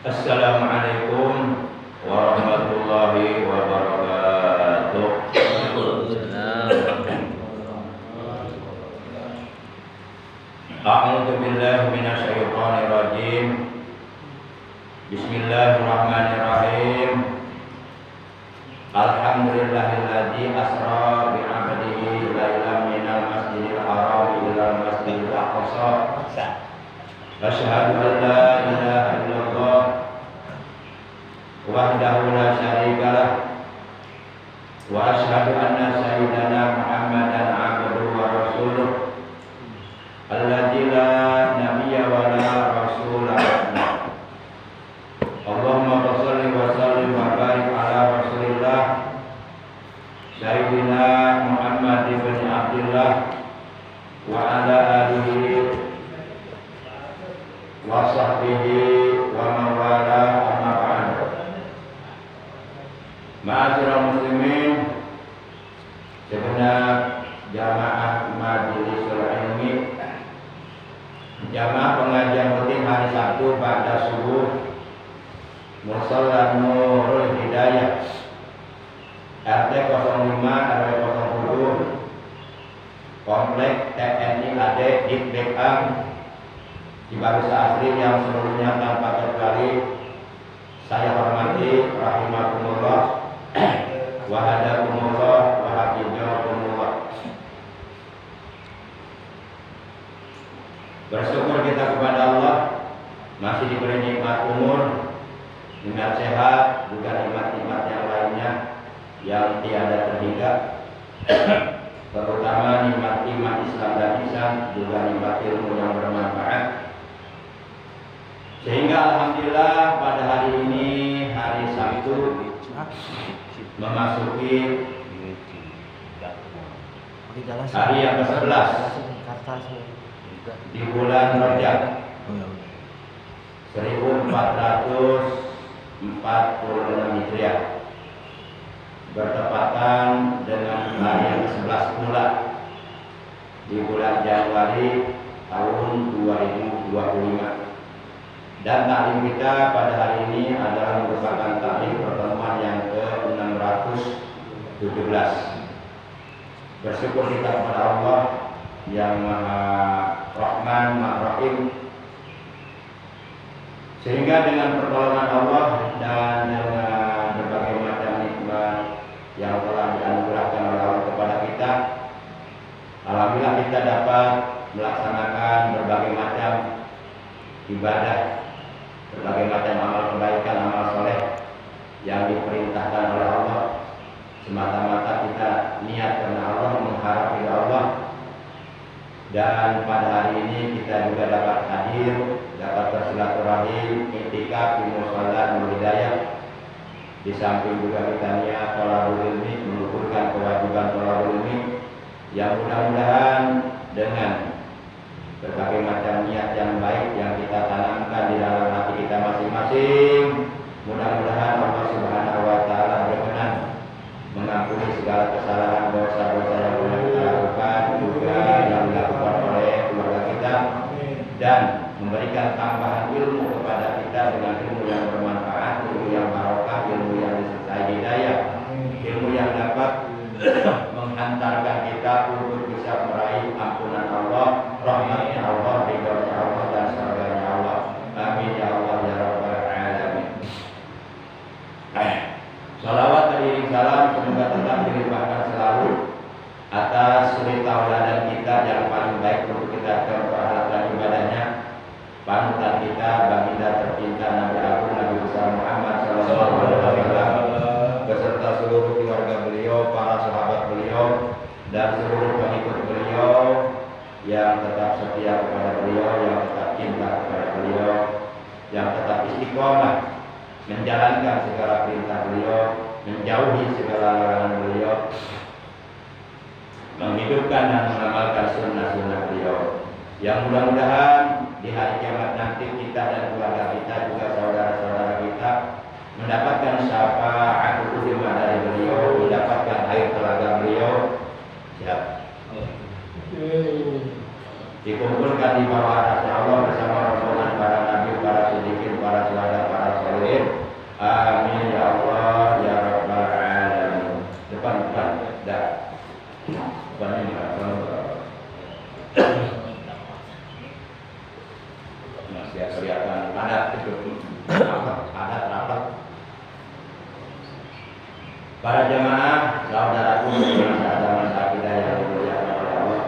Assalamualaikum warahmatullahi wabarakatuh. A'udzu billahi minasyaitonir rajim. Bismillahirrahmanirrahim. Alhamdulillahilladzi asra bi 'abdihi lailan minal masjidil haram ilal masjidil aqsa. Asyhadu an la ilaha illallah wahdahu la syarikalah wa asyhadu anna sayyidana Muhammadan 'abduhu wa rasuluh alladzi la nabiyya wa la rasula ba'dahu. Allahumma shalli wa sallim wa barik ala rasulillah sayyidina Muhammad ibn Abdullah wa ala alihi wa sahbihi wa mawala amma ba'd. Ma'asyiral muslimin, segenap jamaah majelis ilmi, jamaah pengajian rutin hari Sabtu pada subuh Musalla Nurul Hidayah RT 05 RW 07 Komplek TNI AD Dikbekam Cibarusah Asri yang seluruhnya tanpa terkecuali saya hormati rahimakumullah wa hadakumullah wa hafizakumullah. Bersyukur kita kepada Allah masih diberi nikmat umur, nikmat sehat, juga nikmat-nikmat yang lainnya yang tiada terhingga, terutama nikmat iman Islam dan ihsan, juga nikmat ilmu yang bermanfaat. Sehingga alhamdulillah pada hari ini, hari Sabtu, memasuki hari yang ke-11 di bulan Rajab 1446 Hijriah, bertepatan dengan hari yang ke-11 pula di bulan Januari tahun 2025. Dan taklim kita pada hari ini adalah merupakan taklim pertemuan yang ke-617. Bersyukur kita kepada Allah yang Maha Rahman, Maha Rahim, sehingga dengan pertolongan Allah dan dengan berbagai macam nikmat yang telah dianugerahkan oleh Allah kepada kita, alhamdulillah kita dapat melaksanakan berbagai macam ibadah, berbagai macam amal kebaikan, amal soleh yang diperintahkan oleh Allah. Semata-mata kita niat karena Allah, mengharap ridha Allah. Dan pada hari ini kita juga dapat hadir, dapat bersilaturahim, iktikaf di Musalla Nurul Hidayah. Di samping juga kita niat thalabul ilmi, mengukurkan kewajiban thalabul ilmi, yang mudah-mudahan dengan berbagai macam niat yang baik yang kita tanamkan di dalam hati kita masing-masing, mudah-mudahan Allah Subhanahu wa taala berkenan mengampuni segala kesalahan dosa-dosa yang pernah kita lakukan, juga yang dilakukan oleh keluarga kita, dan memberikan tambahan ilmu kepada kita dengan ilmu yang bermanfaat, ilmu yang barokah, ilmu yang disertai hidayah, ilmu yang dapat menghantarkan kita untuk bisa meraih ampunan Allah, rahmatnya Allah, ridhonya Allah, dan surganya Allah. Amin ya Allah ya rabbal alamin. Salawat teriring salam semoga tetap dilimpahkan selalu atas suri tauladan kita yang paling baik untuk kita peralatan ibadahnya, panutan kita, baginda tercinta Nabi Agung Nabi besar Muhammad sallallahu alaihi wasallam, beserta seluruh keluarga beliau, para sahabat beliau, dan seluruh pengikut beliau yang tetap setia kepada beliau, yang tetap cinta kepada beliau, yang tetap istiqomah menjalankan segala perintah beliau, menjauhi segala larangan beliau, menghidupkan dan mengamalkan sunnah-sunnah beliau. Yang mudah-mudahan di hari kiamat nanti kita dan keluarga kita, juga saudara-saudara kita, mendapatkan syafaat ulama dari beliau, mendapatkan air telaga beliau. Siap. Dikumpulkan di bawah arasy Allah bersama rombongan para nabi, para siddiqin, para syuhada, para Amin ya Allah ya rabbal alamin. Depan dah. Depan ini masih kelihatan padat itu. Padat rapat. Para jemaah, saudaraku yang ada akidah yang dimuliakan oleh Allah.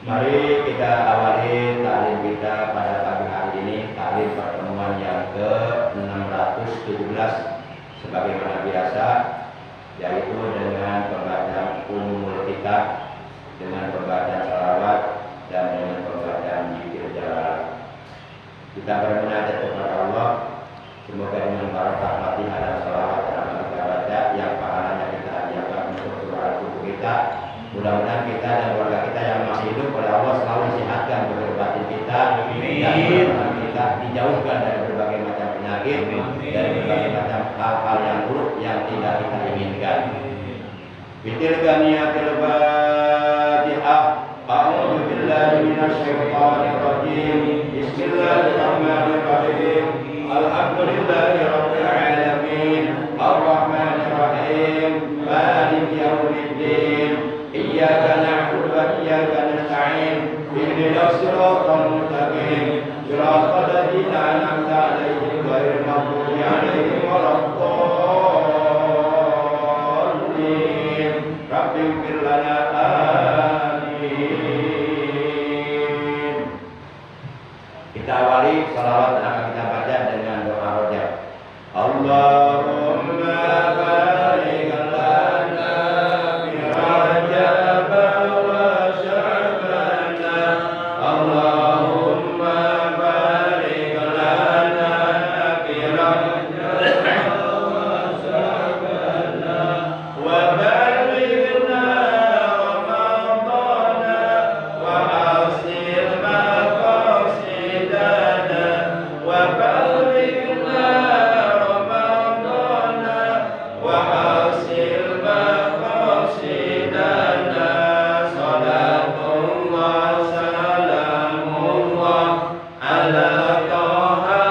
Mari kita awali taklim kita pada pagi hari ini, taklim pertemuan yang ke-617 sebagaimana biasa, yaitu dengan pembacaan umumul kitab, dengan pembacaan salawat dan dengan pembacaan zikir jalalah. Kita bermunajat kepada Allah, semoga dengan barokah Fatihah dan salawat yang kita baca, yang pahalanya kita hadiahkan untuk seluruh tubuh kita. Mudah-mudahan kita dan keluarga kita yang masih hidup oleh Allah selalu sehatkan zahir batin kita, dan kita dijauhkan dari berbagai macam penyakit, dari berbagai macam hal-hal yang buruk yang tidak kita inginkan. Bitilka niyatil Fatihah. A'udzu billahi minasy syaithanir rajim. Bismillahirrahmanirrahim. Alhamdulillahi rabbil alamin. Arrahmanir rahim. Maliki yaumiddin. Iyyaka na'budu wa iyyaka nasta'in. Ihdinas siratal mustaqim. Siratal ladzina an'amta 'alaihim ghairil maghdubi 'alaihim waladdallin. Rabbighfir lana. Amin. Kita awali salawat yang akan kita baca dengan doa rojak. Allahumma barik lana fi Rajab wa Sya'ban. Allahumma barik lana fi Rajab wa Sya'ban wa balighna Ramadan wa asil maqasidana wa balighna Ramadan wa asil maqasidana. Salatullah salamullah ala taha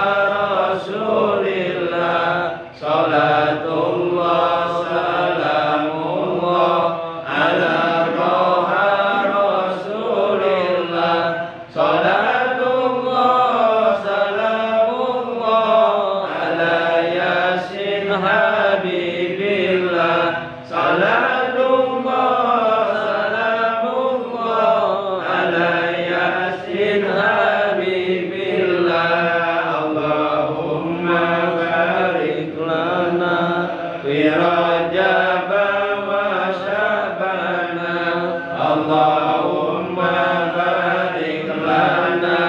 rasulillah. Salatullah salamullah ala taha rasulillah. Salatullah salamullah ala yasin habibillah. Salatullah salamullah ala yasin habibillah. Allahumma barik lana fi Rajab wa Sya'ban. Allahumma barik lana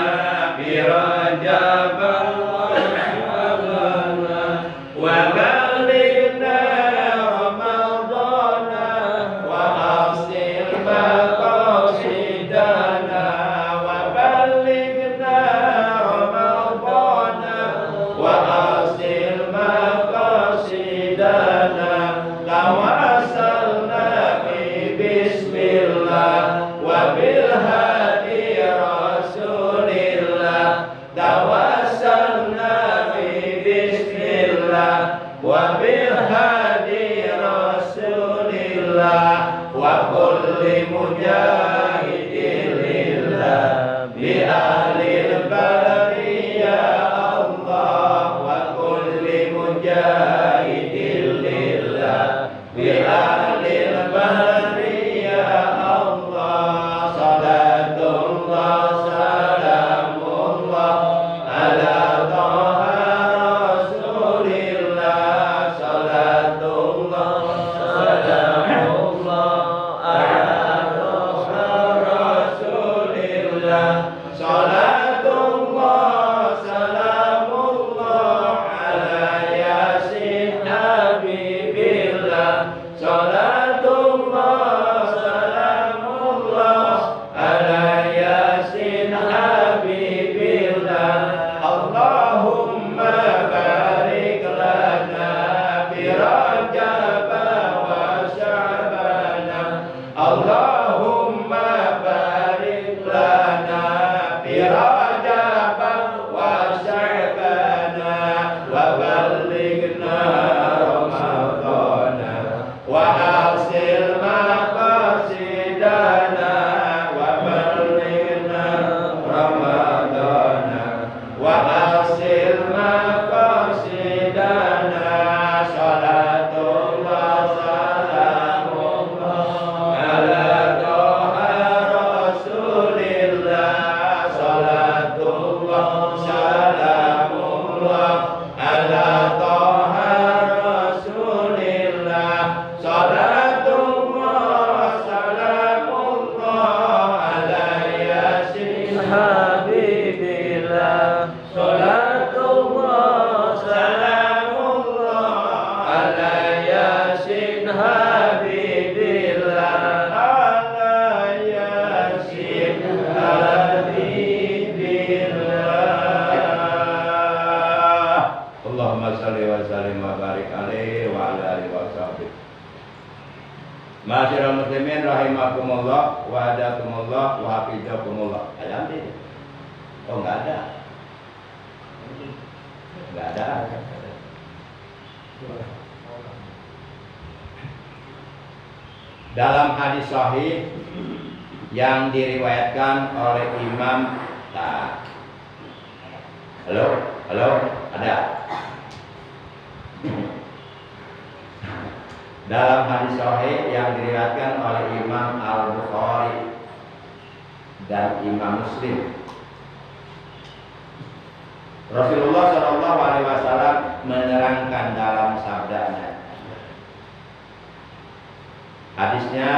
fi Rajab wa Sya'ban wa balighna Ramadan wa asil maqasidana wa balighna Ramadan wa asil maqasidana. Tawassalna bi bismillah wa bil hadi rasulillah. Tawassalna bi bismillah wa bil hadi rasulillah wa kulli mujahidin lillah bi ahlil bari ya Allah. Wa kulli mujahidin lillah bi ahlil bari ya Allah. Salatullah salamullah Ma'asyiral muslimin rahimakumullah wa hadakumullah wa hafizakumullah. Ayat ini. Oh, enggak ada. Enggak ada. Dalam hadis sahih yang diriwayatkan oleh Imam Halo, ada. Dalam hadis sahih yang diriwayatkan oleh Imam Al-Bukhari dan Imam Muslim, Rasulullah Shallallahu Alaihi Wasallam menerangkan dalam sabdanya. Hadisnya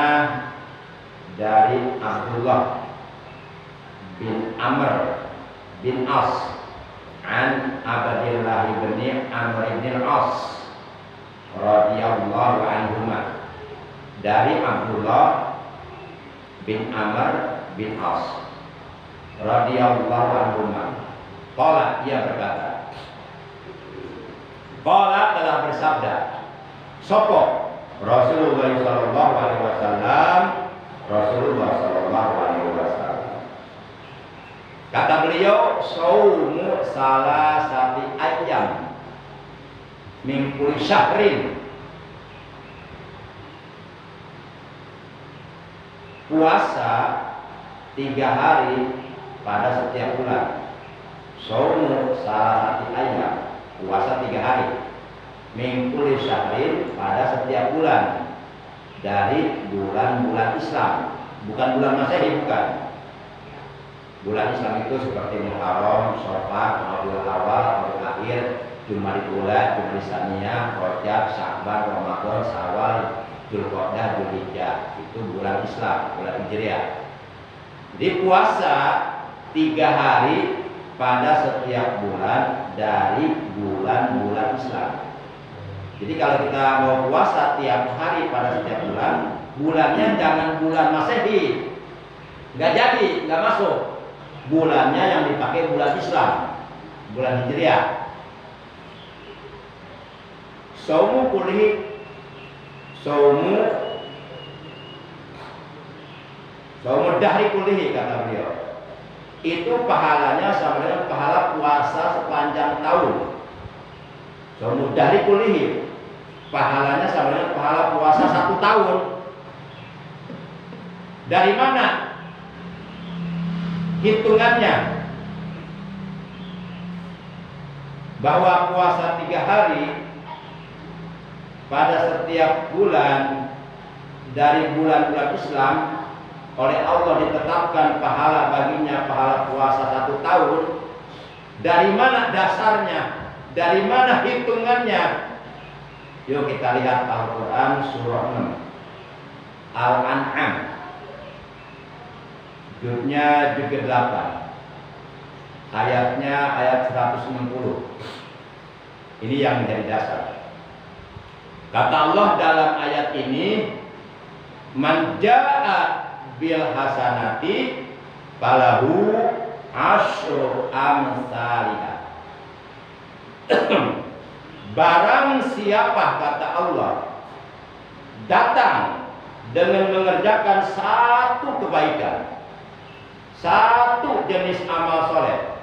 dari Abdullah bin Amr bin As an Abdillah bin Amr bin As radhiyallahu anhuma, dari Abdullah bin Amr bin As radhiyallahu anhuma. Qala, ia berkata, qala telah bersabda sopo Rasulullah sallallahu alaihi wasallam, Rasulullah sallallahu alaihi wasallam, kata beliau, saumu salasati ayyam min kulli syahrin, puasa 3 hari pada setiap bulan. Saumu salasati ayyam, puasa 3 hari, min kulli syahrin, pada setiap bulan dari bulan-bulan Islam, bukan bulan Masehi, bukan. Bulan Islam itu seperti Muharram, Syawal, Rabiul Awal, Rabiul Akhir, Jumadil Ula, Jumadil Tsaniyah, Rajab, Sya'ban, Ramadan, Syawal, Dzulqa'dah, Dzulhijjah. Itu bulan Islam, bulan Hijriah. Jadi puasa 3 hari pada setiap bulan dari bulan-bulan Islam. Jadi kalau kita mau puasa tiap hari pada setiap bulan, bulannya jangan bulan Masehi, nggak jadi, nggak masuk. Bulannya yang dipakai bulan Islam, bulan Hijriah. Saumu kulli, saumu dahri kullihi, kata beliau. Itu pahalanya sama dengan pahala puasa sepanjang tahun. Saumu dahri kullihi, pahalanya sama dengan pahala puasa 1 tahun. Dari mana hitungannya? Bahwa puasa 3 hari pada setiap bulan dari bulan-bulan Islam oleh Allah ditetapkan pahala baginya, pahala puasa 1 tahun. Dari mana dasarnya? Dari mana hitungannya? Yuk kita lihat Al-Quran surah 6 Al-An'am, juznya juz 8, ayatnya ayat 160. Ini yang menjadi dasar. Kata Allah dalam ayat ini, man jaa bil hasanati falahu asyru amsalihah. Barang siapa, kata Allah, datang dengan mengerjakan 1 kebaikan, 1 jenis amal soleh,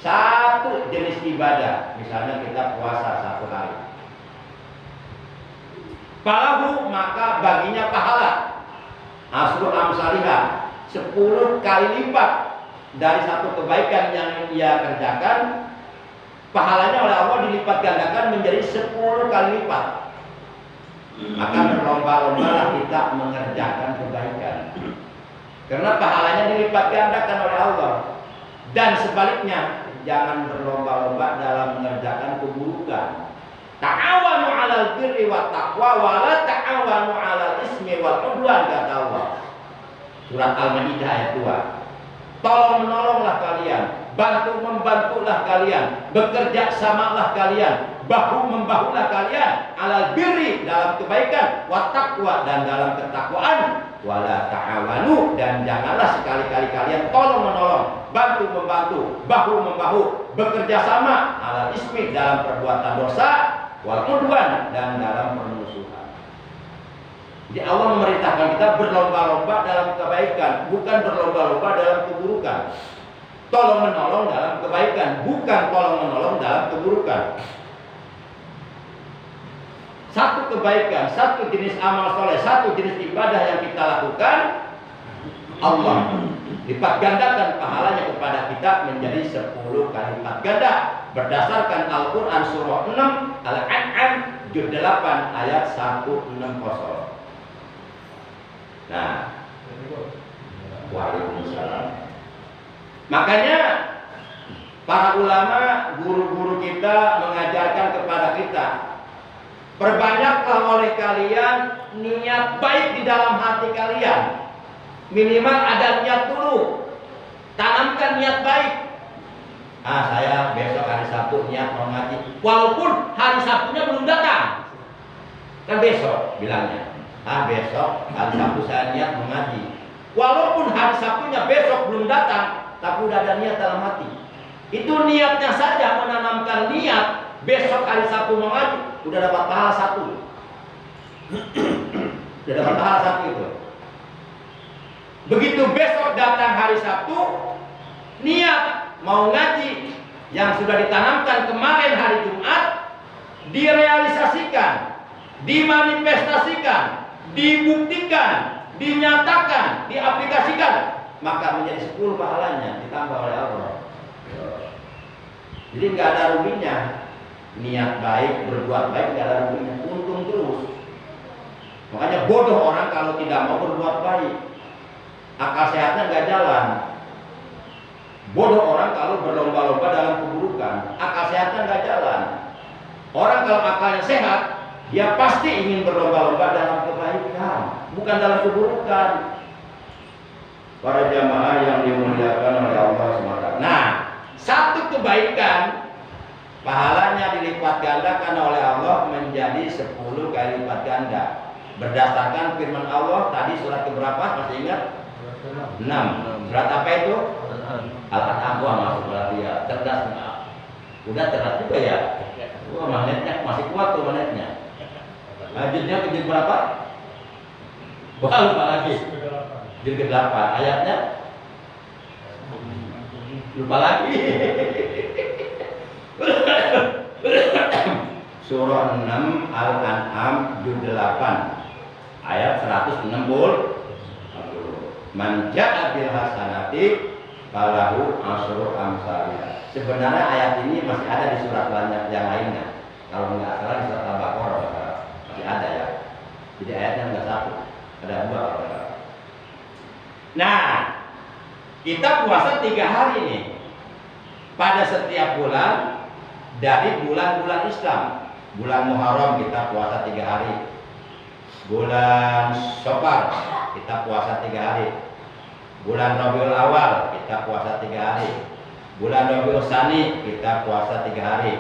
1 jenis ibadah, misalnya kita puasa 1 hari, falahu, maka baginya pahala asyru amsalihah, 10 kali lipat dari 1 kebaikan yang ia kerjakan. Pahalanya oleh Allah dilipat gandakan menjadi 10 kali lipat. Maka berlomba-lombalah kita mengerjakan kebaikan, karena pahalanya dilipat gandakan oleh Allah. Dan sebaliknya, jangan berlomba-lomba dalam mengerjakan keburukan. Ta'awanu 'alal birri wat taqwa wa la ta'awanu 'alal ismi wal 'udwan, kata Allah. Surat Al-Maidah ayat 2. Tolong menolonglah kalian, bantu membantulah kalian, bekerja samalah kalian, bahu membahulah kalian, 'alal birri, dalam kebaikan, wat taqwa, dan dalam ketakwaan, wala ta'awanu, dan janganlah sekali-kali kalian tolong menolong, bantu membantu, bahu membahu, bekerja sama, 'alal ismi, dalam perbuatan dosa, wal udwan, dan dalam permusuhan. Jadi Allah memerintahkan kita berlomba-lomba dalam kebaikan, bukan berlomba-lomba dalam keburukan. Tolong menolong dalam kebaikan, bukan tolong menolong dalam keburukan. Satu kebaikan, satu jenis amal soleh, satu jenis ibadah yang kita lakukan, Allah lipat gandakan pahalanya kepada kita menjadi 10 kali lipat ganda berdasarkan Al-Quran surah 6 Al-An'am juz 8 ayat 160. Nah, waalaikumsalam. Makanya para ulama, guru-guru kita mengajarkan kepada kita, perbanyaklah oleh kalian niat baik di dalam hati kalian. Minimal ada niat dulu. Tanamkan niat baik. Saya besok hari Sabtu niat mau ngaji. Walaupun hari Sabtunya belum datang. Kan besok bilangnya. Besok hari Sabtu saya niat mau ngaji. Walaupun hari Sabtunya besok belum datang, tapi udah ada niat dalam hati. Itu niatnya saja, menanamkan niat besok hari Sabtu mau ngaji, udah dapat pahala 1. Udah dapat pahala 1 itu. Begitu besok datang hari Sabtu, niat mau ngaji yang sudah ditanamkan kemarin hari Jumat direalisasikan, dimanifestasikan, dibuktikan, dinyatakan, diaplikasikan, maka menjadi 10 pahalanya ditambah oleh Allah. Jadi nggak ada ruginya. Niat baik, berbuat baik nggak ada ruginya, untung terus. Makanya bodoh orang kalau tidak mau berbuat baik. Akal sehatnya nggak jalan. Bodoh orang kalau berlomba-lomba dalam keburukan, akal sehatnya nggak jalan. Orang kalau akalnya sehat, dia pasti ingin berlomba-lomba dalam kebaikan, bukan dalam keburukan. Para jamaah yang dimuliakan oleh Allah SWT. Nah, satu kebaikan pahalanya dilipat gandakan oleh Allah menjadi 10 kali lipat ganda. Berdasarkan firman Allah tadi surat keberapa? Masih ingat? 6. Surat apa itu? Al-An'am. Masuk berarti ya. Cerdas. Udah cerdas juga ya. Magnetnya masih kuat tuh magnetnya. Juznya ke juz berapa? Lupa lagi. Juz ke-8. Ayatnya? Lupa lagi. Surah 6 Al-An'am juz 8 ayat 160. Man ja'a bil hasanati falahu asyru amsalha. Sebenarnya ayat ini masih ada di surat banyak yang lainnya. Kalau nggak salah di surat Al-Baqarah masih ada ya. Jadi ayatnya nggak 1, ada 2. Nah, kita puasa 3 hari nih pada setiap bulan dari bulan-bulan Islam. Bulan Muharram kita puasa 3 hari. Bulan Syawal kita puasa 3 hari. Bulan Rabiul Awal kita puasa 3 hari. Bulan Rabiul Tsani kita puasa 3 hari.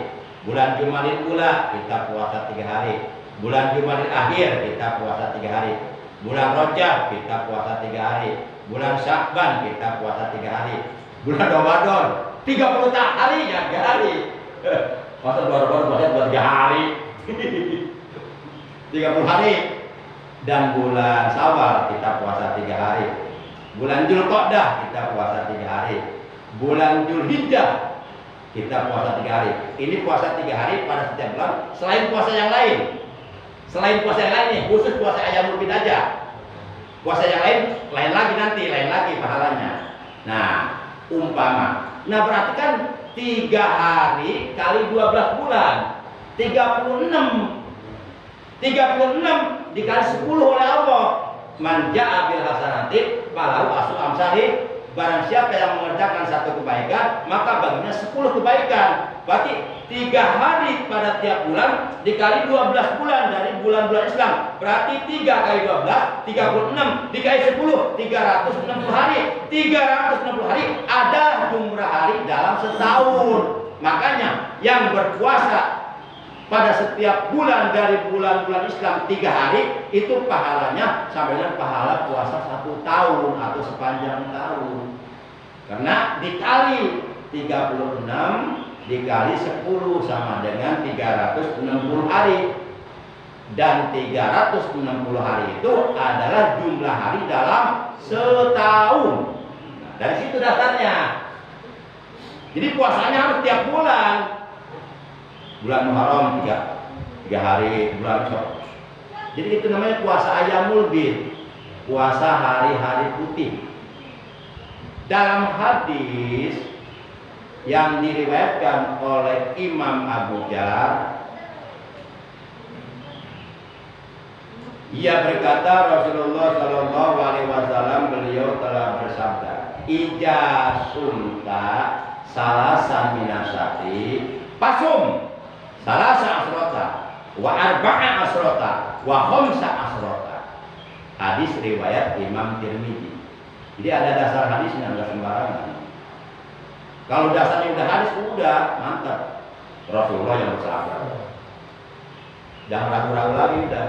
Bulan Jumadil Ula kita puasa 3 hari. Bulan Jumadil Akhir kita puasa 3 hari. Bulan Rajab kita puasa 3 hari. Bulan Sya'ban kita puasa 3 hari. Bulan Ramadan 30 hari ya 3 hari. Masa baru-baru puasa buat 3 hari. 30 hari. Dan bulan Syawal kita puasa 3 hari. Bulan Dzulqa'dah kita puasa 3 hari. Bulan Dzulhijjah kita puasa 3 hari. Ini puasa 3 hari pada setiap bulan. Selain puasa yang lain, selain puasa yang lain nih, khusus puasa Ayyamul Bid aja. Puasa yang lain lagi nanti, lain lagi pahalanya. Nah, umpama. Nah berarti kan 3 hari kali 12 bulan 36 dikali 10 oleh Allah. Man ja'a bil hasanati falahu asyru amsalih. Barang siapa yang mengerjakan 1 kebaikan, maka baginya 10 kebaikan. Berarti 3 hari pada tiap bulan dikali 12 bulan dari bulan-bulan Islam. Berarti 3 kali 12 36 dikali 10 360 hari. 360 hari ada jumlah hari dalam setahun. Makanya yang berpuasa pada setiap bulan dari bulan-bulan Islam 3 hari itu pahalanya sama dengan pahala puasa 1 tahun atau sepanjang tahun. Karena dikali 36 dikali 10 sama dengan 360 hari. Dan 360 hari itu adalah jumlah hari dalam setahun. Nah, dari situ dasarnya. Jadi puasanya harus tiap bulan. Bulan Muharram 3 hari, bulan Syawal. Jadi itu namanya puasa Ayyamul Bid, puasa hari-hari putih. Dalam hadis yang diriwayatkan oleh Imam Abu Jar, ia berkata Rasulullah Shallallahu Alaihi Wasallam beliau telah bersabda, "Ija sumta salasa minasati pasum salasa asrota wa arba'a asrota wa khamsa asrota." Hadis riwayat Imam Tirmidzi. Jadi ada dasar hadisnya, nggak sembarangan. Kalau dasarnya udah hadis, udah mantap. Rasulullah yang bersabda. Jangan ragu-ragu lagi udah.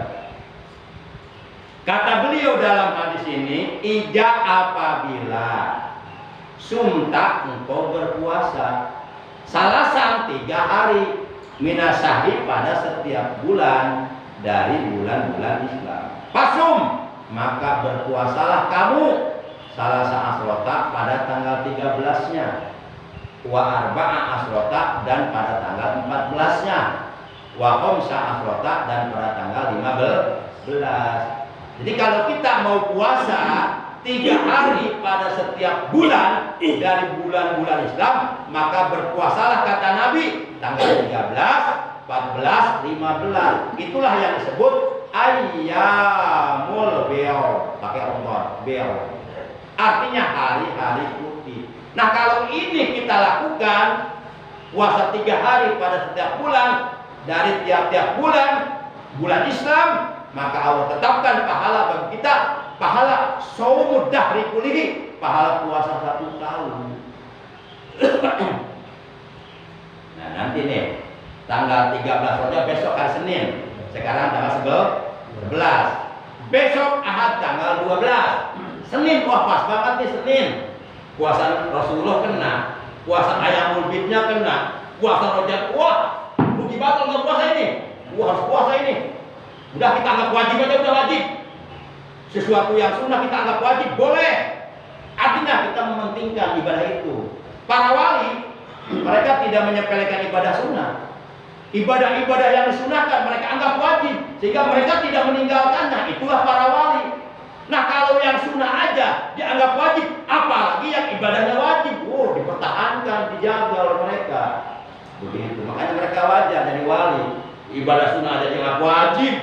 Kata beliau dalam hadis ini, ija apabila sumta engkau berpuasa salasan 3 hari minasahi pada setiap bulan dari bulan-bulan Islam. Pasum, maka berpuasalah kamu salasa asrota pada tanggal 13-nya. Wa arba'a asrota dan pada tanggal 14-nya. Wa khamsa asrota dan pada tanggal 15. Jadi kalau kita mau puasa 3 hari pada setiap bulan dari bulan-bulan Islam, maka berpuasalah kata Nabi tanggal 13, 14, 15. Itulah yang disebut ayyamul bi'u, pakai Allah, bi'u. Artinya hari-hari putih. Nah, kalau ini kita lakukan puasa 3 hari pada setiap bulan dari tiap-tiap bulan Islam, maka Allah tetapkan pahala bagi kita, pahala shaumud dahri kulihi, pahala puasa 1 tahun. Nah, nanti nih tanggal 13 saja, besok hari Senin. Sekarang tanggal 11. Besok Ahad tanggal 12. Senin, wah pas banget nih Senin. Puasa Rasulullah kena, puasa Ayyamul Bidnya kena, puasa Rajab, wah rugi banget nggak puasa ini. Wah harus puasa ini. Udah kita anggap wajib aja, udah wajib. Sesuatu yang sunnah kita anggap wajib, boleh. Artinya kita mementingkan ibadah itu. Para wali, mereka tidak menyepelekan ibadah sunnah. Ibadah-ibadah yang disunahkan mereka anggap wajib, sehingga mereka tidak meninggalkannya. Itulah para wali. Nah, kalau yang sunnah aja dianggap wajib, apalagi yang ibadahnya wajib, dipertahankan, dijaga oleh mereka. Begitu, makanya mereka wajar jadi wali. Ibadah sunnah aja dianggap wajib.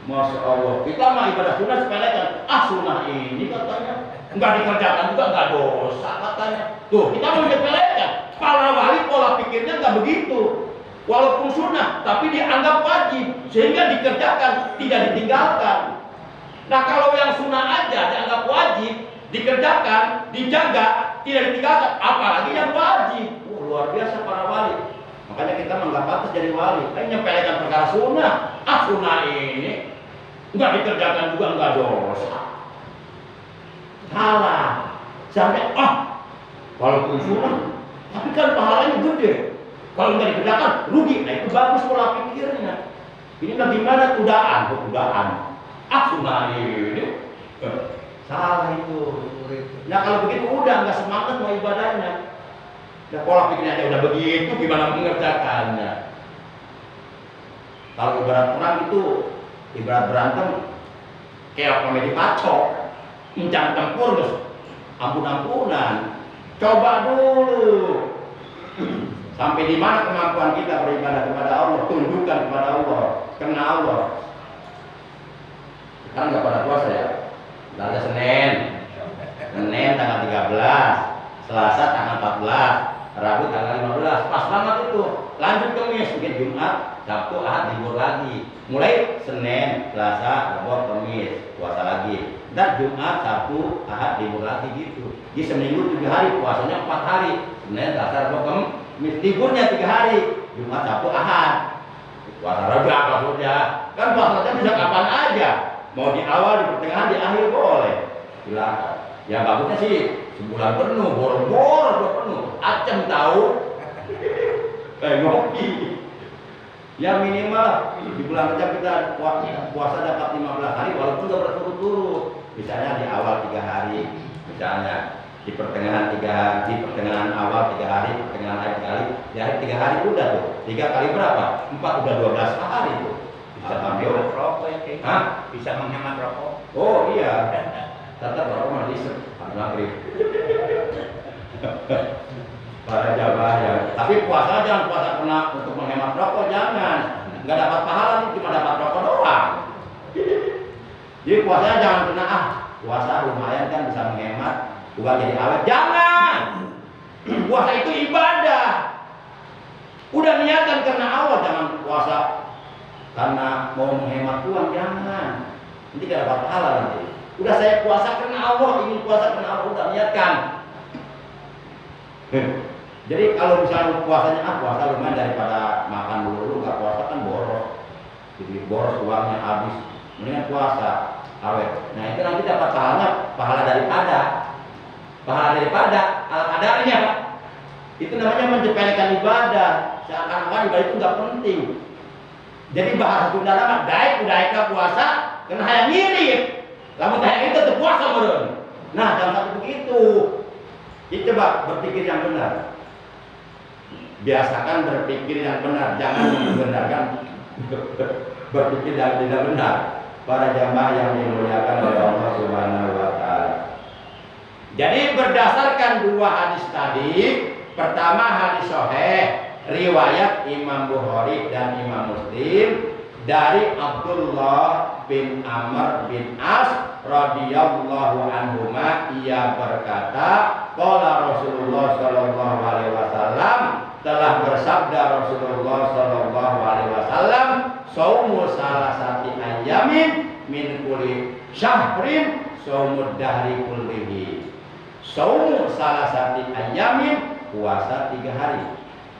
Masya Allah, kita mah ibadah sunnah sepelekan. Sunnah ini katanya nggak dikerjakan juga nggak dosa katanya. Tuh, kita mau sepelekan. Para wali pola pikirnya nggak begitu. Walaupun sunnah, tapi dianggap wajib, sehingga dikerjakan, tidak ditinggalkan. Nah, kalau yang sunnah aja dianggap wajib, dikerjakan, dijaga, tidak ditinggalkan, apalagi yang wajib. Luar biasa para wali. Makanya kita nggak pantas jadi wali. Kan nyepelekan perkara sunnah. Sunnah ini nggak dikerjakan juga nggak dosa. Salah. Sampai walaupun sunnah, tapi kan pahalanya gede. Kalau nggak dikerjakan rugi. Nah, itu bagus pola pikirnya. Ini bagaimana kudaan? Sunnah ini salah itu. Nah, kalau begitu udah nggak semangat mau ibadahnya. Nah, pola pikirnya aja udah begitu, gimana mengerjakannya? Kalau ibarat perang itu, ibarat berantem, kayak komedi pacok, incang tempur, terus ampun-ampunan. Coba dulu. Sampai di mana kemampuan kita beribadah kepada Allah, tunjukkan kepada Allah, kena Allah. Sekarang nggak pada puasa ya. Ada Senin tanggal 13, Selasa tanggal 14, Rabu tanggal 15, pas banget itu. Lanjut Kamis, mungkin Jumat, Sabtu, Ahad libur lagi. Mulai Senin, Selasa, Rabu, Kamis puasa lagi. Dan Jumat, Sabtu, Ahad libur lagi gitu. Di seminggu 7 hari, puasanya 4 hari. Senin, Selasa, Rabu, Kamis. Liburnya 3 hari, Jumat, Sabtu, Ahad. Puasa Rajab maksudnya. Kan puasa Rajab bisa kapan aja. Mau di awal, di pertengahan, di akhir boleh. Silakan. Ya bagusnya sih sebulan penuh, boro-boro penuh. Acem tahu. Ngopi. Ya minimal di bulan Rajab kita puasa dapat 15 hari walaupun nggak berturut-turut. Misalnya di awal 3 hari, misalnya di pertengahan 3 hari, di pertengahan awal 3 hari, pertengahan akhir 3 hari, di akhir 3 hari udah tuh. 3 kali berapa? 4 udah 12 hari tuh. Bisa ambil rokok ya, Hah? Bisa menghemat rokok. Oh iya. Tetap rokok mah disep maghrib. Para jamaah ya. Tapi puasa jangan puasa kena untuk menghemat rokok, jangan. Nggak dapat pahala nih, cuma dapat rokok doang. Jadi puasanya jangan kena puasa lumayan kan bisa menghemat, bukan jadi awet. Jangan. Puasa itu ibadah. Udah niatan karena Allah, jangan puasa karena mau menghemat uang, jangan. Nanti nggak dapat pahala nanti. Udah saya puasa karena Allah, ingin puasa karena Allah, udah niatkan. Jadi kalau misalnya puasanya puasa lumayan daripada makan dulu, nggak puasa kan boros. Jadi boros uangnya habis. Mendingan puasa awet. Nah itu nanti dapat pahala daripada kadarnya. Itu namanya menjepelekan ibadah. Seakan-akan ibadah itu nggak penting. Jadi bahasa Sunda nama daek puasa kena hayang ngirit. Lamun hayang itu tetap puasa meureun. Nah jangan sampai begitu. Jadi coba berpikir yang benar. Biasakan berpikir yang benar, jangan membenarkan berpikir yang tidak benar. Para jamaah yang dimuliakan oleh Allah Subhanahu wa taala. Jadi berdasarkan 2 hadis tadi, pertama hadis sahih riwayat Imam Bukhari dan Imam Muslim dari Abdullah bin Amr bin As radhiyallahu anhuma, ia berkata, qala Rasulullah sallallahu alaihi wasallam, telah bersabda Rasulullah sallallahu alaihi wasallam, saumu salasati ayyamin min kulli syahrin saumud dahri kullihi. Saumu salasati ayyamin, puasa 3 hari,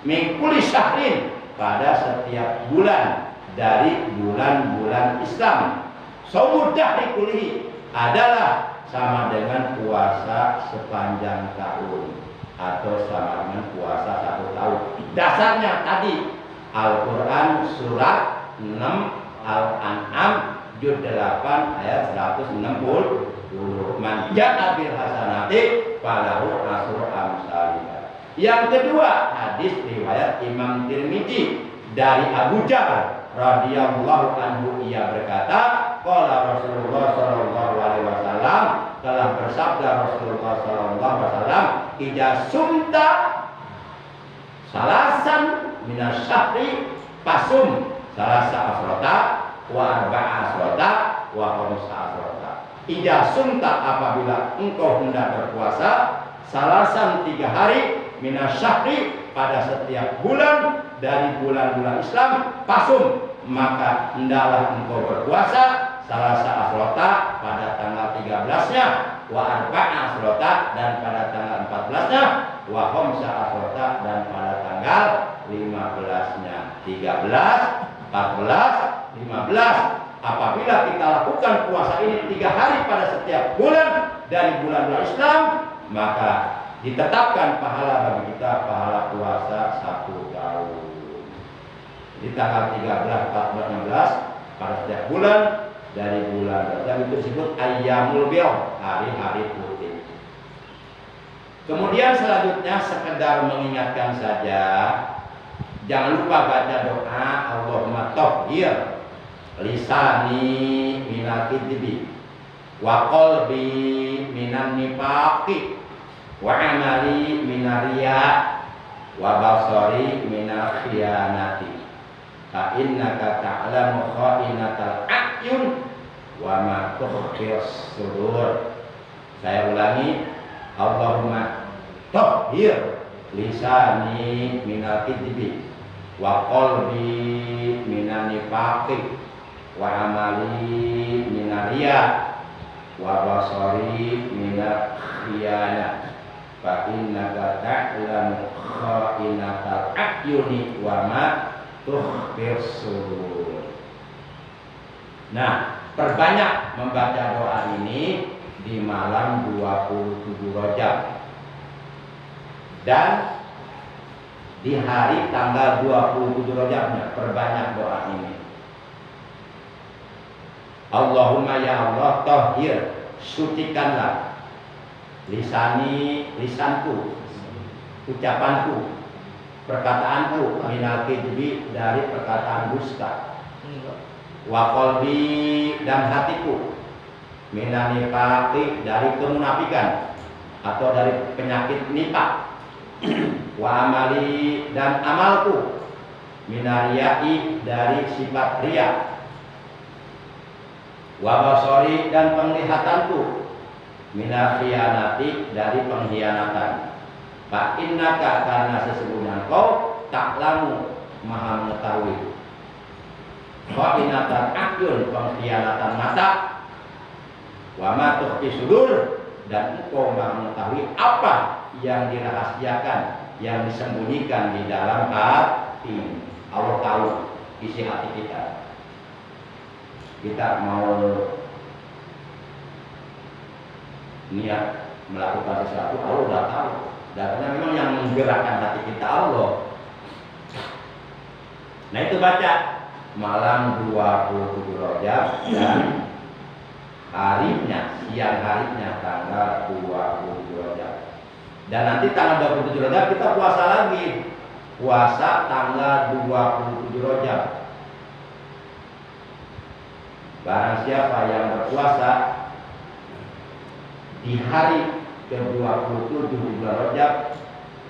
min kulli syahrin, pada setiap bulan dari bulan-bulan Islam. Saumud dahri kullihi adalah sama dengan puasa sepanjang tahun atau sama dengan puasa 1 tahun. Dasarnya tadi Al-Quran surat 6 Al-An'am juz 8 ayat 160. Man ja'a bil hasanati falahu asyru amsalha. Yang kedua hadis riwayat Imam Tirmidzi dari Abu Jahal radhiyallahu anhu, ia berkata, qala Rasulullah sallallahu alaihi wasallam, telah bersabda Rasulullah sallallahu alaihi wasallam, ija sumta salasan minas syahri pasum salasa asrota wa arba'a asrota wa khamsa asrota. Ija sumta, apabila engkau hendak berpuasa salasan 3 hari minas syahri, pada setiap bulan dari bulan-bulan Islam, pasum, maka hendaklah engkau berpuasa salasa asrota pada tanggal 13-nya, wa arba'a asrota, dan pada tanggal 14-nya, wa khamsa asrota, dan pada tanggal 15-nya. 13, 14, 15. Apabila kita lakukan puasa ini 3 hari pada setiap bulan dari bulan-bulan Islam, maka ditetapkan pahala bagi kita, pahala puasa 1 tahun. Di tanggal 13, 14, 16 pada setiap bulan dari bulan Rajab itu disebut ayyamul biyad, hari-hari putih. Kemudian selanjutnya sekedar mengingatkan saja, jangan lupa baca doa Allahumma tahhir lisani minal kidbi wa qalbi minan nifaqi wa amali minar riya wa basari minal khiyanati fa innaka ta'lamu kha'inatal a'yun wa ma tukhfis sudur. Saya ulangi, Allahumma tahhir lisani minal kidbi wa qalbi minan nifaqi wa amali minar riya wa basari minal khiyanati fa innaka ta'lamu kha'inatal a'yuni wa ma tukhfis sudur. Nah, perbanyak membaca doa ini di malam 27 Rajab. Dan di hari tanggal 27 Rajabnya. Perbanyak doa ini. Allahumma ya Allah, tahhir, sucikanlah lisanku, ucapanku, perkataanku, minal kidbi, dari perkataan dusta, wa qalbi, dan hatiku, minan nifaqi, dari kemunafikan atau dari penyakit nifaq, wa amali, dan amalku, minar riya'i, dari sifat riya, wa basari, dan penglihatanku, minar khiyanati, dari pengkhianatan. Fa innaka, karena sesungguhnya engkau ta'lamu, maha mengetahui. Fa innaka akyun, pengkhianatan mata, wa ma tukhfi sudur, dan engkau maha mengetahui apa yang dirahasiakan, yang disembunyikan di dalam hati. Allah tahu isi hati kita. Kita mau niat melakukan sesuatu, Allah udah tahu. Datanya memang yang menggerakkan hati kita Allah. Nah itu baca malam 27 Rajab dan harinya, siang harinya tanggal 27 Rajab. Dan nanti tanggal 27 Rajab kita puasa lagi. Puasa tanggal 27 Rajab. Barang siapa yang berpuasa di hari ke-27 di bulan Rajab,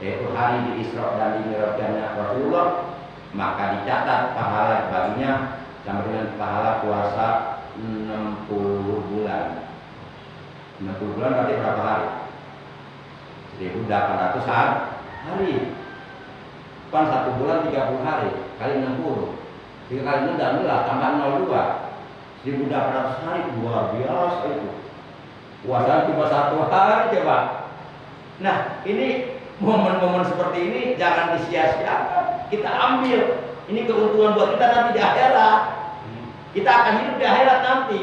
yaitu hari di Isra dan di Mi'rajnya Rasulullah, maka dicatat pahala baginya sama dengan pahala puasa 60 bulan. 60 bulan berarti berapa hari? 1800 hari. Kan 1 bulan 30 hari kali 60. 3 kali 6 tambah 02. 1800 hari, luar biasa itu. Puasa cuma 1 hari coba. Nah ini momen-momen seperti ini jangan disia-siakan. Kita ambil. Ini keuntungan buat kita nanti di akhirat. Kita akan hidup di akhirat nanti.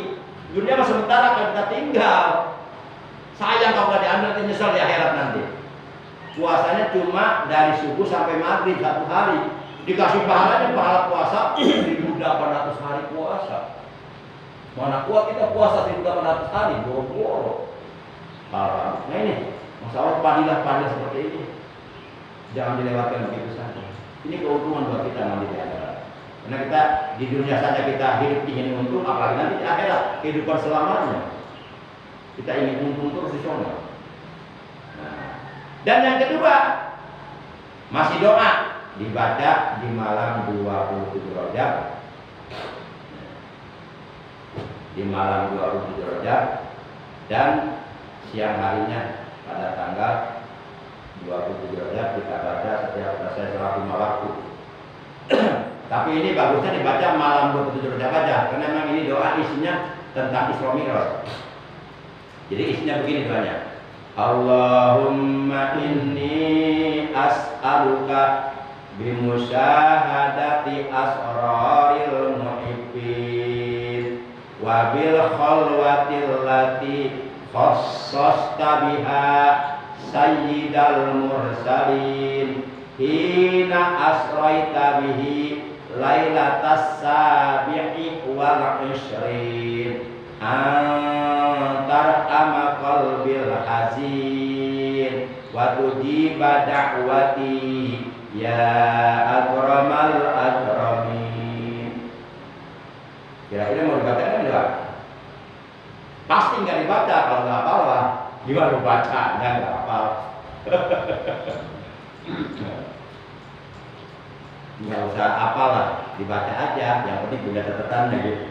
Dunia mah sementara akan kita tinggal. Sayang kalau nggak diambil, nanti nyesal di akhirat nanti. Puasanya cuma dari subuh sampai maghrib 1 hari. Dikasih pahalanya pahala puasa 1800 hari puasa. Mana kuat kita puasa 1800 hari, boro-boro. Nah ini, masalah padilah seperti ini. Jangan dilewatkan begitu saja. Ini keuntungan buat kita nanti di akhirat. Karena kita di dunia saja kita hidup ingin untung, apalagi nanti di akhirat kehidupan selamanya. Kita ingin untung terus di sana. Nah, dan yang kedua, masih doa dibaca di malam 27 Rajab. Di malam 27 Rajab dan siang harinya pada tanggal 27 Rajab kita baca setiap selesai sholat 5 waktu. Tapi ini bagusnya dibaca malam 27 Rajab aja, karena memang ini doa isinya tentang Isra Mi'raj. Jadi isinya begini doanya. Allahumma inni as'aluka bimusyahadati asraril muhibbin wabil khalwatil lati khassasta biha sayyidal mursalin hina asraita bihi lailatas sabi'i wal ishrin antar ama qalbil hazin wa tujiba da'wati ya akramal akramin. Kira-kira mau dibacakan enggak? Pasti nggak dibaca. Kalau nggak hafal lah gimana baca? Nggak hafal. Nggak usah hafal lah, dibaca aja. Yang penting punya catatannya gitu.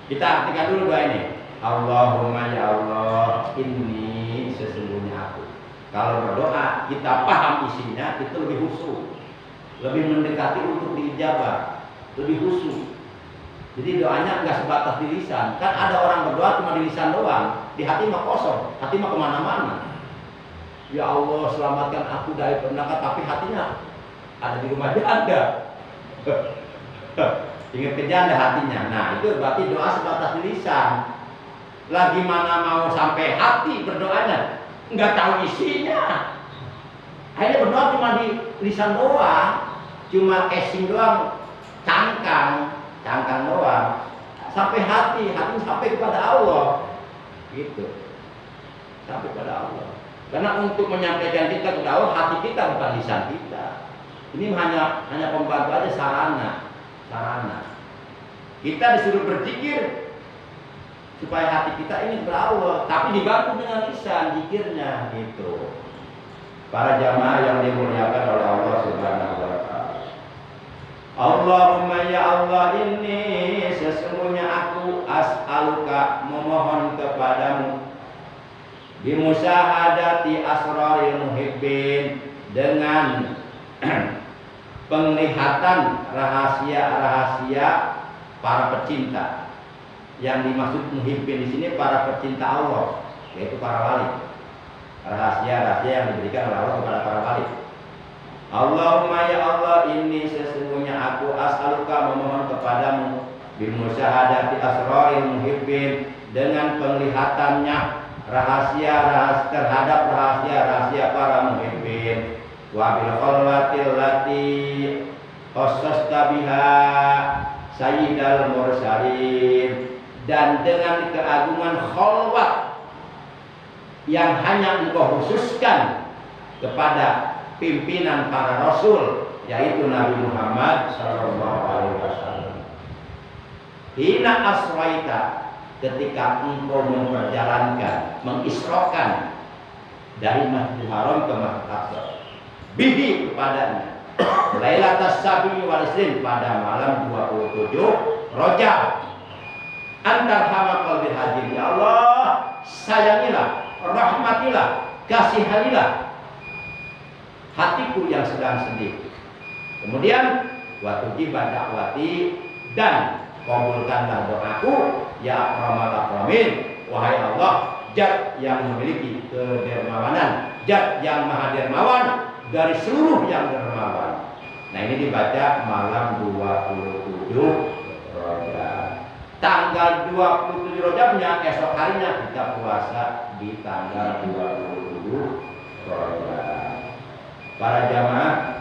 Kita artikan dulu doa ini. Allahumma ya Allah, ini sesungguhnya aku. Kalau berdoa kita paham isinya, itu lebih khusyuk, lebih mendekati untuk diijabah, lebih khusyuk. Jadi doanya nggak sebatas di lisan. Kan ada orang berdoa cuma di lisan doang, di hati mah kosong, hati mah kemana-mana. Ya Allah selamatkan aku dari neraka, tapi hatinya ada di rumah janda. Ingat ke janda hatinya. Nah itu berarti doa sebatas di lisan. Lagi mana mau sampai hati berdoanya, nggak tahu isinya. Akhirnya berdoa cuma di lisan doang, cuma casing doang, cangkang doang. Sampai hati sampai kepada Allah. Gitu. Sampai kepada Allah. Karena untuk menyampaikan kita kepada Allah, hati kita bukan lisan kita. Ini hanya pembantu aja, sarana. Kita disuruh berzikir supaya hati kita ini kepada Allah, tapi dibantu dengan lisan zikirnya gitu. Para jamaah yang dimuliakan oleh Allah Subhanahu wa taala. Allahumma ya Allah, ini sesungguhnya aku as'aluka memohon kepadamu bimusahadati asraril muhibbin, dengan penglihatan rahasia-rahasia para pecinta. Yang dimaksud muhibbin di sini para pecinta Allah, yaitu para wali. Rahasia-rahasia yang diberikan oleh Allah kepada para wali. Allahumma ya Allah, ini sesungguhnya aku as'aluka memohon kepadamu bimusahadati asraril muhibbin, dengan penglihatannya rahasia terhadap rahasia para muhibbin, wa bil khalwatil lati qassasta biha sayyidal mursalin, dan dengan keagungan khalwat yang hanya engkau khususkan kepada pimpinan para rasul, yaitu Nabi Muhammad sallallahu alaihi wasallam. Hina asraita, ketika engkau memperjalankan, mengisrokan dari Masjidil Haram ke Masjid Aqsa, bihi kepadanya, Lailatul Sabi wal Isrin, pada malam 27 Rajab, antar hama qalbil hadir, ya Allah sayangilah, rahmatilah, kasihanilah hatiku yang sedang sedih. Kemudian waktu jibat dakwati, dan kabulkanlah doaku ya akramal akramin, wahai Allah Zat yang memiliki kedermawanan, Zat yang maha dermawan dari seluruh yang dermawan. Nah, ini dibaca malam 27 Rajab. Tanggal 27 Rajabnya, esok harinya kita puasa di tanggal 27 Rajab. Para jamaah,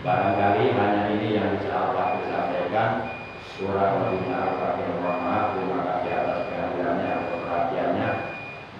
barangkali hanya ini yang bisa Allah sampaikan. Kurang lebihnya mohon maaf. Terima kasih atas kehadirannya atau perhatiannya.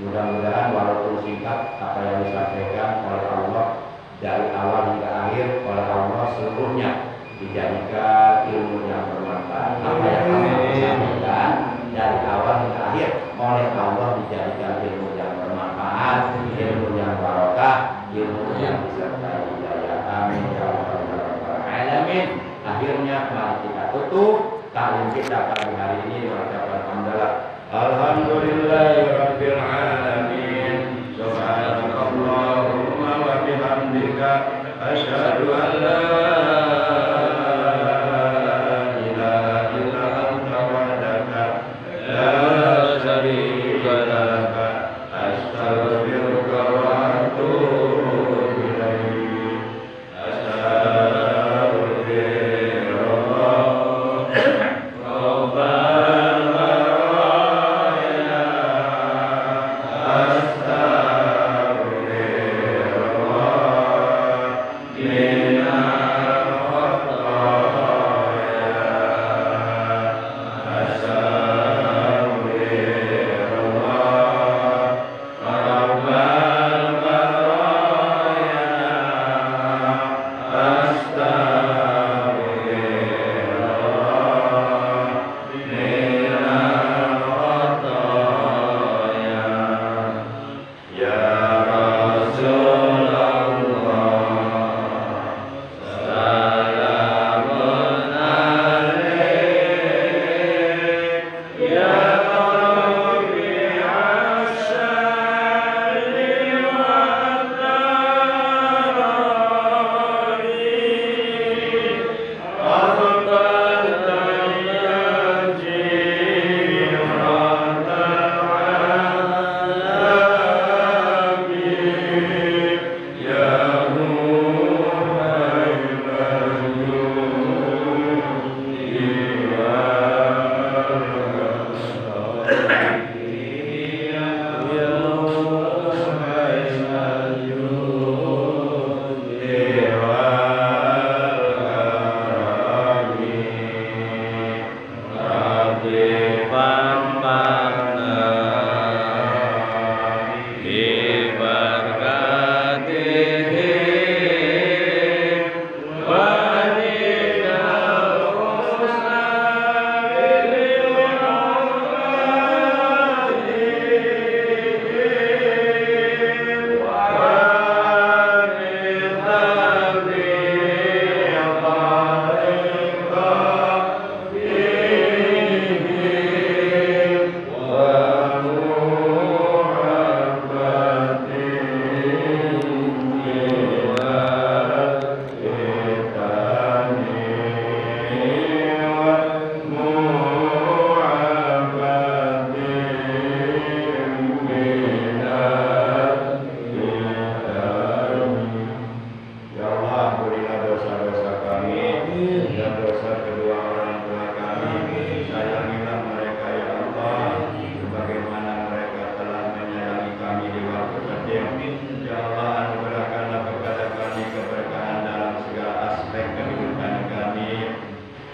Mudah-mudahan walaupun singkat, apa yang disampaikan oleh Allah dari awal hingga akhir oleh Allah seluruhnya dijadikan ilmu yang bermanfaat. Apa yang kami sampaikan dari awal hingga akhir oleh Allah dijadikan ilmu yang bermanfaat, ilmu yang barokah, ilmu yang disertai hidayah. Amin ya rabbal alamin. Akhirnya mari kita tutup taklim kita pada hari ini mengucapkan hamdalah. Alhamdulillahirabbil alamin. Subhanakallahumma wa bihamdika asyhadu an la ilaha illa anta wahdaka la syarika lak, astaghfiruka wa atubu ilaik. Amin.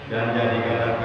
dan jadikanlah